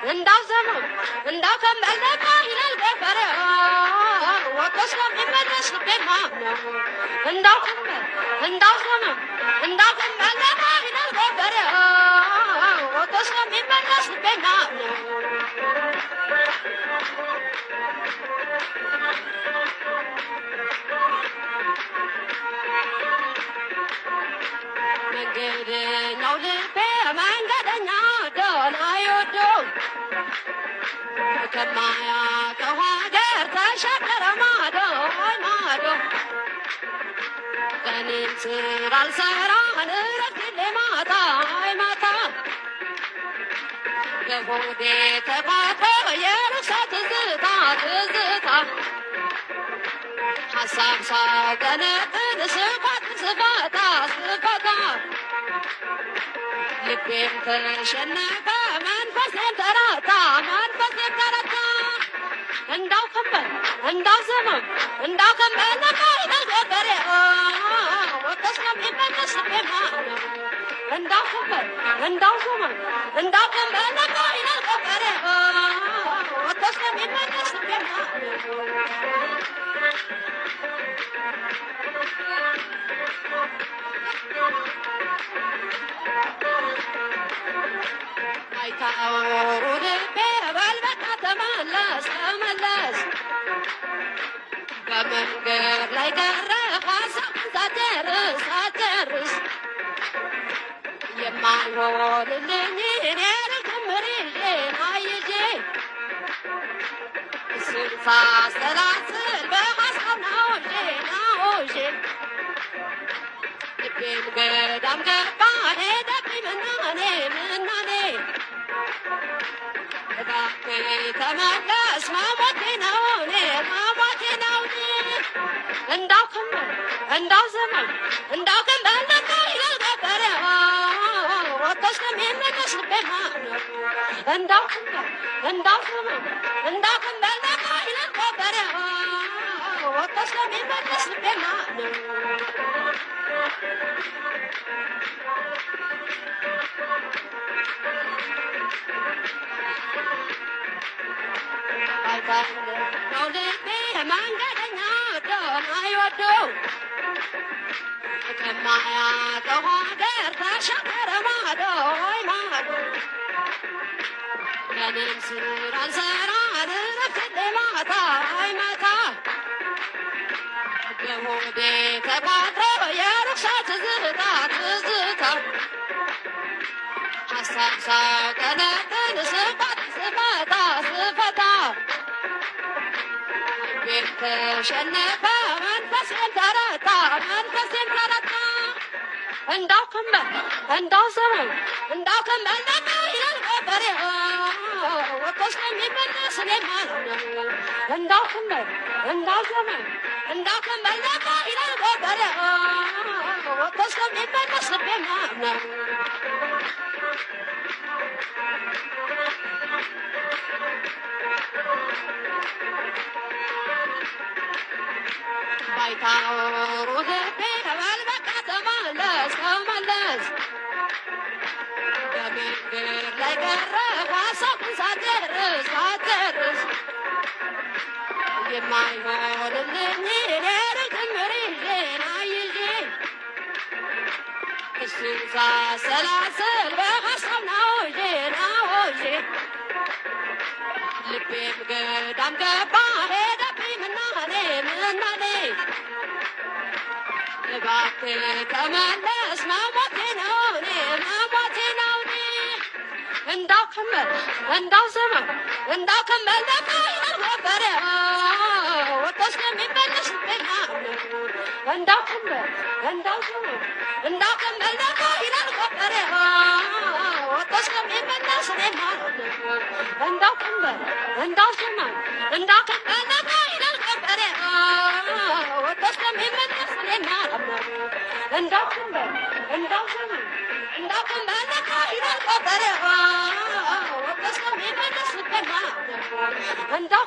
እንዳው ዘመን እንዳው ከመለካ ይላል ገበሬ ወጥቶ የሚመለስ ልቤማ እንዳው እንዳው ዘመን እንዳው ከመለካ ይላል ገበሬ ወጥቶ የሚመለስ ልቤማ መንገደኛው ልቤ መንገደኛው ዶና ይወደው ከማያውቀው ሀገር ተሻገረ ማዶ ማዶ ቀንም ስራ አልሰራ እረፍት ማታ ማታ በሆዴ ተቋጥሮ የርዕሰ ትዝታ ትዝታ ሀሳብ ሳቀነቅን ስፋት ስፋታ ስፋታ ልቤም ተሸነፈ መንፈሴም ተራታ መንፈሴም ተራታ እንዳው ከበል እንዳው ዘመን እንዳው ከበል ይላል ገበሬ ወጥቶ የሚመለስ ልቤማ እንዳው ከበል እንዳው ዘመን እንዳው ከበል ይላል ገበሬ ወጥቶ የሚመለስ ልቤማ አይታወሩ ልቤ በልበቃ ተመለስ ተመለስ በመንገድ ላይ ቀረ ሀሳብን ሳትጨርስ ሳትጨርስ የማይሆንልኝ እኔ ልክምር ይዤ አይዤ እሱን ሳሰላስል በሀሳብ ናውዤ ናውዤ ልቤም ገዳም ገባ ሄደብኝ ምናኔ ምናኔ እባክህ ተመለስ መሞቴ ነው እኔ መሞቴ ነው እንዳው ከመል እንዳው ዘመን እንዳው ከመል ይላል ገበሬ ወጥቶ የሚመለስ ልቤማ እንዳው ከመል እንዳው ዘመን እንዳው ከመል ይላል ገበሬ ወጥቶ የሚመለስ ልቤማ ነው ልቤ መንገደኛ ዶና ይወደው ከማያውቀው ሀገር ተሻገረ ማዶ ማዶ ቀንም ስራ አልሰራ እረፍት ማታ ማታ በሆዴ ተቋጥሮ የርዕሰ ትዝታ ትዝታ ሀሳብ ሳቀነቅን ስፋት ስፋታ ስፋታ ልቤም ተሸነፈ መንፈሴም ተረታ መንፈሴም ተረታ እንዳው ከመል እንዳው ዘመን እንዳው ከመል ይላል ገበሬ ወጥቶ የሚመለስ እኔማ እንዳው ከመል እንዳው ዘመን እንዳው ከመል ይላል ገበሬ ወጥቶ የሚመለስ ልቤማ ባይታወሩ ልቤ በልበቃ ተመለስ ተመለስ በመንገድ ላይ ቀረ ሀሳብን ሳትጨርስ ሳትጨርስ የማይሆንልኝ እኔ ልክምር ይዤ አይዤ እሱን ሳሰላስል በሀሳብ ናውዤ ናውዤ ልቤም ገዳም ገባ ሄደብኝ ምናኔ ምናኔ እባክህ ተመለስ መሞቴ ነው እኔ መሞቴ ነው እኔ እንዳው ከመል እንዳው ዘመን እንዳው ከመል ይላል ገበሬ ወጥቶ የሚመለስ ልቤማ እንዳው ከመል እንዳው ዘመን እንዳው ከመል ይላል ገበሬ ወጥቶ የሚመለስ እኔማ እንዳው ከመል እንዳው ዘመን እንዳው ከመል ይላል ገበሬ ወጥቶ የሚመለስ እኔማ እንዳው ከመል እንዳው ዘመን እንዳው ከመል ይላል ገበሬ ወጥቶ የሚመለስ ልቤማ እንዳው